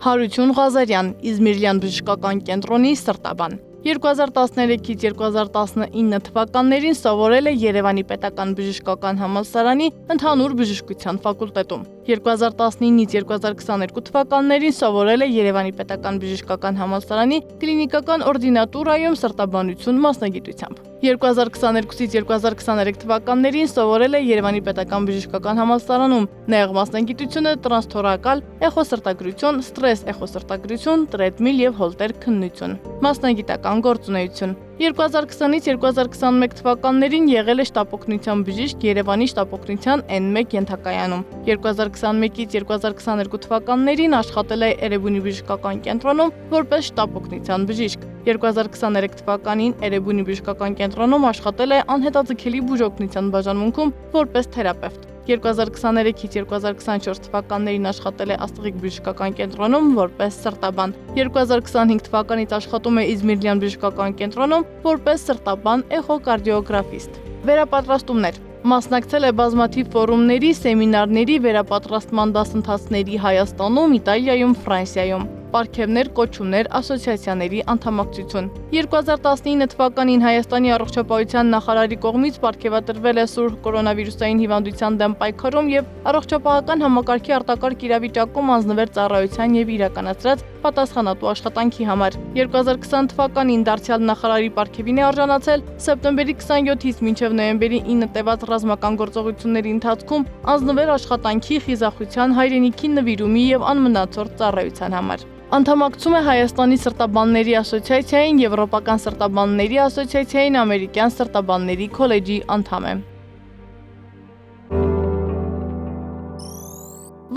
Հարություն Ղազարյան, Իզմիրլյան բժշկական կենտրոնի սրտաբան։ 2013-ից 2019 թվականներին սովորել է Երևանի պետական բժշկական համալսարանի ընդհանուր բժշկության ֆակուլտետում։ 2019-ից 2022 թվականներին սովորել է Երևանի պետական բժշկական համալսարանի կլինիկական օրդինատուրայում սրտաբանություն մասնագիտությամբ։ 2022-ից 2023 թվականներին սովորել է Երևանի պետական բժշկական համալսարանում նեղ մասնագիտությունը տրանսթորակալ էխոսրտագրություն, ստրես էխոսրտագրություն, տրեդմիլ եւ հոլտեր քննություն։ Մասնագիտական գործունեություն 2020-ից 2021 թվականներին եղել է շտապօգնության բժիշկ Երևանի շտապօգնության N1 ենթակայանում։ 2021-ից 2022 թվականներին աշխատել է Էրեբունի բժշկական կենտրոնում որպես շտապօգնության բժիշկ։ 2023 թվականին Էրեբունի բժշկական կենտրոնում աշխատել է անհետաձգելի բուժօգնության բաժանմունքում որպես թերապևտ։ 2023-ից 2024 թվականներին աշխատել է Աստղիկ բժշկական կենտրոնում որպես սրտաբան։ 2025 թվականից աշխատում է Իզմիրլյան բժշկական կենտրոնում որպես սրտաբան էխոկարդիոգրաֆիստ։ Վերապատրաստումներ Մասնակցել է բազմաթիվ ֆորումների, սեմինարների, վերապատրաստման դասընթացների Հայաստանում, Իտալիայում, Ֆրանսիայում։ Պարգևներ, կոչումներ, ասոցիացիաների անդամակցություն։ 2019 թվականին Հայաստանի առողջապահության նախարարի կողմից պարգևատրվել է սուր կորոնավիրուսային հիվանդության դեմ պայքարում եւ առողջապահական համակարգի արտակարգ իրավիճակում անձնվեր ծառայության եւ իրականացրած պատասխանատու աշխատանքի համար։ 2020 թվականին դարձյալ նախարարի պարգևին է արժանացել սեպտեմբերի 27-ից մինչև նոյեմբերի 9 տևած ռազմական գործողությունների ընթացքում անձնվեր աշխատանքի, խիզախության, հայրենիքի նվիրումի եւ անմնացորդ ծառայության համար։ Անդամակցում է Հայաստանի սրտաբանների ասոցիացիային, Եվրոպական սրտաբանների ասոցիացիային, Ամերիկյան սրտաբանների քոլեջի անդամ է։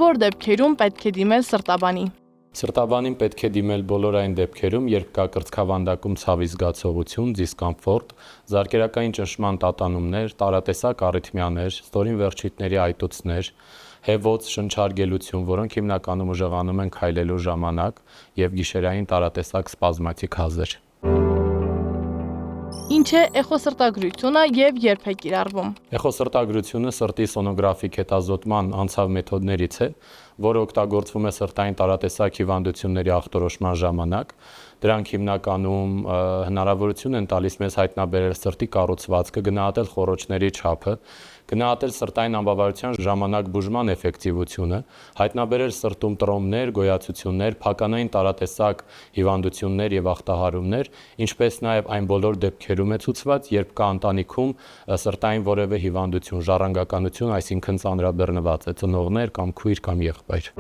Որ դեպքերում պետք է դիմել սրտաբանի։ Սրտաբանին պետք է դիմել բոլոր այն դեպքերում, երբ կա կրծքավանդակում ցավի զգացողություն, դիսկոմֆորտ, զարկերակային ճնշման տատանումներ, տարատեսակ արիթմիաներ, ստորին վերջույթների այտուցներ, հեվոց, շնչարգելություն, որոնք հիմնականում ուժեղանում են քայլելու ժամանակ, եւ գիշերային տարատեսակ սպազմատիկ հազեր։ Ինչ է էխոսրտագրությունը եւ երբ է կիրառվում։ Էխոսրտագրությունը սրտի սոնոգրաֆիկ հետազոտման անցավ մեթոդներից է, որը օգտագործվում է սրտային տարատեսակ հիվանդությունների ախտորոշման ժամանակ։ Դրանք հիմնականում հնարավորություն են տալիս մեզ հայտնաբերել սրտի կառուցվածքը, գնահատել խոռոչների չափը, գնահատել սրտային անբավարարության ժամանակ բուժման էֆեկտիվությունը, հայտնաբերել սրտում տրոմներ, գոյացություններ, փականային տարատեսակ հիվանդություններ եւ ախտահարումներ, ինչպես նաեւ այն բոլոր դեպքերում է ցուցված, երբ կա ընտանիքում սրտային որևէ հիվանդություն, ժառանգականություն, այսինքն ծանրաբեռնված է ծնողներ կամ քույր կամ եղբայր։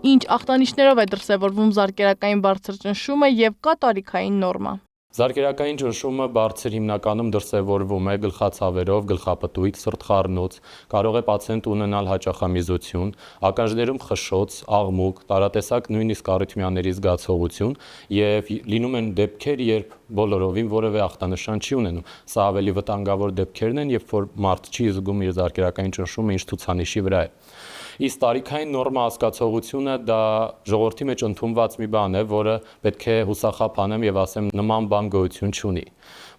Ինչ ախտանիշներով է դրսևորվում զարկերակային բարձր ճնշումը եւ կա տարիքային նորմա։ Զարկերակային ճնշումը բարձր հիմնականում դրսևորվում է գլխացավերով, գլխապտույտ, սրտխառնոց, կարող է պացիենտը ունենալ հաճախամիզություն, ականջներում խշշոց, աղմուկ, տարատեսակ նույնիսկ արիթմիաների զգացողություն եւ լինում են դեպքեր, երբ բոլորովին որևէ ախտանշան չի ունենում։ Սա ավելի վտանգավոր դեպքերն են, երբ որ մարդ չի զգում իր զարկերակային ճնշումը ինչ ցուցանիշի վրա է։ Իսկ տարիքային նորմա հասկացողությունը դա ժողովրդի մեջ ընդունված մի բան է, որը պետք է հուսախաբ անեմ եւ ասեմ նման բան գոյություն չունի,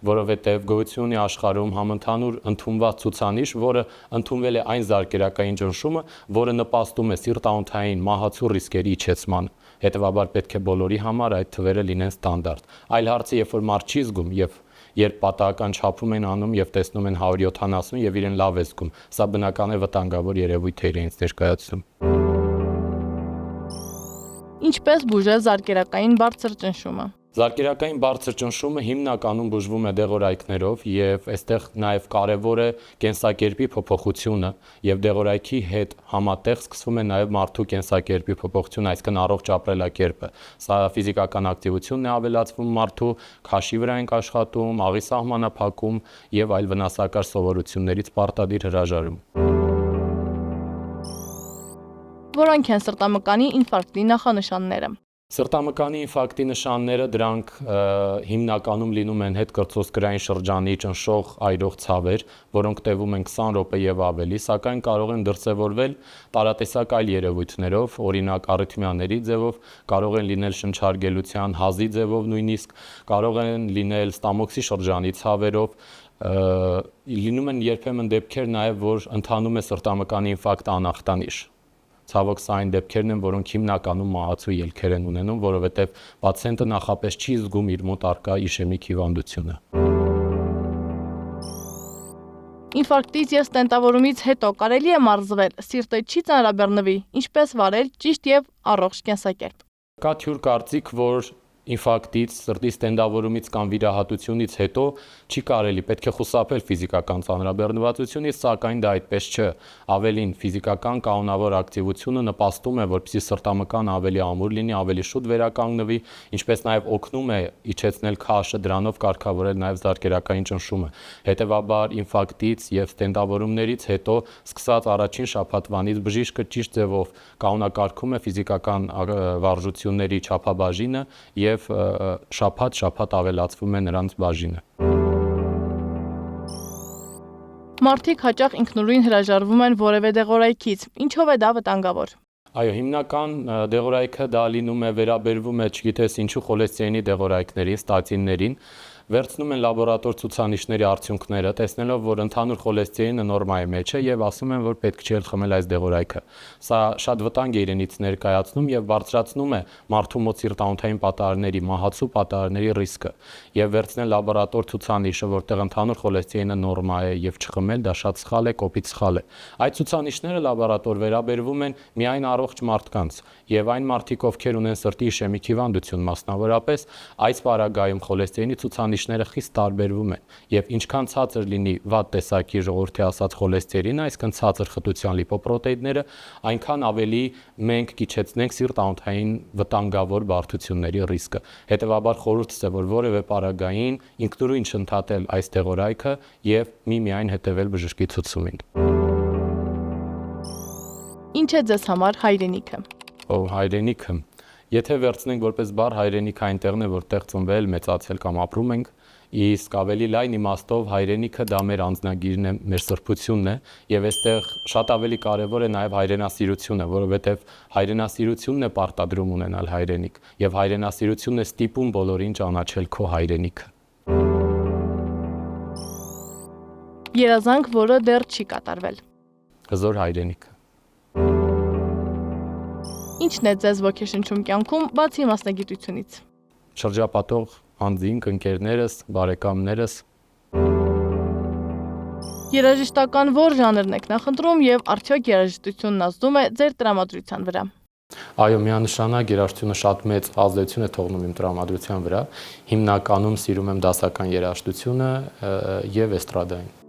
որովհետեւ գոյություն ունի աշխարհում համընդհանուր ընդունված ցուցանիշ, որը ընդունվել է այն զարկերակային ճնշումը, որը նպաստում է սիրտանոթային մահացու ռիսկերի իջեցման։ Հետևաբար պետք է բոլորի համար այդ թվերը լինեն ստանդարտ։ Այլ հարցը, երբ որ մարդ չի զգում եւ երբ պատահական չափում են անում եւ տեսնում են 170 եւ իրեն լավ է զգում, սա բնական է վտանգավոր երևույթ է իրենց ներկայացում։ Ինչպես բուժել զարկերակային բարձր ճնշումը։ Զարկերակային բարձր ճնշումը հիմնականում բուժվում է դեղորայքներով եւ այստեղ նաեւ կարեւոր է կենսակերպի փոփոխությունը եւ դեղորայքի հետ համատեղ սկսվում է նաեւ մարդու կենսակերպի փոփոխությունը, այսինքն առողջ ապրելակերպը։ Սա ֆիզիկական ակտիվությունն է ավելացվում մարդու, քաշի վրա ենք աշխատում, աղի սահմանափակում եւ այլ վնասակար սովորություններից պարտադիր հրաժարում։ Որոնք են սրտամկանի ինֆարկտի նախանշանները։ Սրտամկանի ինֆարկտի նշանները դրանք հիմնականում լինում են հետկրծոսկրային շրջանի ճնշող այրող ցավեր, որոնք տևում են 20 րոպե եւ ավելի, սակայն կարող են դրսևորվել տարատեսակ այլ երևույթներով, օրինակ արիթմիաների ձևով, կարող են լինել շնչարգելության, հազի ձևով նույնիսկ, կարող են լինել ստամոքսի շրջանի ցավերով, լինում են երբեմն դեպքեր նաեւ, որ ընթանում է սրտամկանի ինֆարկտ անախտանիշ, Ցավոք սա այն դեպքերն են, որոնք հիմնականում մահացու ելքեր են ունենում, որովհետև պացիենտը նախապես չի զգում իր մոտ առկա իշեմիկ հիվանդությունը։ Ինֆարկտից եւ ստենտավորումից հետո կարելի է մարզվել, սիրտը չի ծանրաբեռնվի, ինչպես վարել ճիշտ եւ առողջ կենսակերպ։ Կա թյուր կարծիք, որ ինֆարկտից, սրտի ստենդավորումից կամ վիրահատությունից հետո չի կարելի, պետք է խուսափել ֆիզիկական ծանրաբեռնվածությունից, սակայն դա այդպես չէ։ Ավելին, ֆիզիկական կանոնավոր ակտիվությունը նպաստում է, որպեսզի սրտամկանը ավելի ամուր լինի, ավելի շուտ վերականգնվի, ինչպես նաև օգնում է իջեցնել քաշը, դրանով կարգավորել նաև զարկերակային ճնշումը։ Հետևաբար, ինֆարկտից եւ ստենդավորումներից հետո, սկսած առաջին շաբաթվանից բժիշկը ճիշտ ձևով կանոնակարգում է ֆիզիկական վարժությունների չափաբաժինը եւ շաբաթ ավելացվում է նրանց բաժինը։ Մարդիկ հաճախ ինքնուրույն հրաժարվում են որևէ դեղորայքից, ինչով է դա վտանգավոր։ Այո, հիմնական դեղորայքը դա լինում է, վերաբերվում է, չգիտես ինչու, խոլեստերինի դեղորայքներին, ստատիններին, վերցնում են լաբորատոր ցուցանիշների արդյունքները, տեսնելով, որ ընդհանուր խոլեստերինը նորմայի մեջ է եւ ասում են, որ պետք չէ խմել այս դեղորայքը։ Սա շատ վտանգ է իրենից ներկայացնում եւ բարձրացնում է մարդու մոտ սիրտանոթային պատահարների, մահացու պատահարների ռիսկը։ Եվ վերցնել լաբորատոր ցուցանիշը, որտեղ ընդհանուր խոլեստերինը նորմա է եւ չխմել, դա շատ սխալ է, կոպիտ սխալ է։ Այդ ցուցանիշները լաբորատոր վերաբերվում են միայն առողջ մարդկանց եւ այն մարդիկ, ովքեր ունեն սրտի իշեմիկ հիվանդություն, մասնավորապես այս պարագայում խոլեստերինի ցուցանիշները խիստ տարբերվում են եւ ինչքան ցածր լինի վատ տեսակի ժողովրդի ասած խոլեստերինը, այսինքն ցածր խտության լիպոպրոտեիդները, այնքան ավելի մենք կիջեցնենք սիրտանոթային վտանգավոր բարդությունների ռիսկը։ Հետևաբար խորհուրդս է, որ որևէ պարագային ինքնուրույն չընդհատել այս դեղորայքը եւ միմիայն հետեւել բժշկի ցուցումին։ Ինչ է ձեզ համար հայրենիքը։ Հայրենիքը։ Եթե վերցնենք որպես բառ, հայրենիքը այնտեղն է, որտեղ ծնվել, մեծացել կամ ապրում ենք, իսկ ավելի լայն իմաստով հայրենիքը դա մեր անձնագիրն է, մեր սրբությունն է, եւ այստեղ շատ ավելի կարեւոր է նաեւ հայրենասիրությունը, որովհետեւ հայրենասիրությունն է պարտադրում ունենալ հայրենիք, եւ հայրենասիրությունն է ստիպում բոլորին ճանաչել քո հայրենիքը։ Երազանք, որը դեռ չի կատարվել։ Հզոր հայրենիքը։ Ինչն է ձեզ ոգեշնչում կյանքում, բացի մասնագիտությունից։ Շրջապատող անձինք, ընկերներս, բարեկամներս։ Երաժշտական ո՞ր ժանրն եք նախընտրում եւ արդյոք երաժշտությունն ազդում է ձեր տրամադրության վրա։ Այո, միանշանակ երաժշտությունը շատ մեծ ազդեցություն է թողնում իմ տրամադրության վրա։ Հիմնականում սիրում եմ դասական երաժշտությունը եւ էստրադային։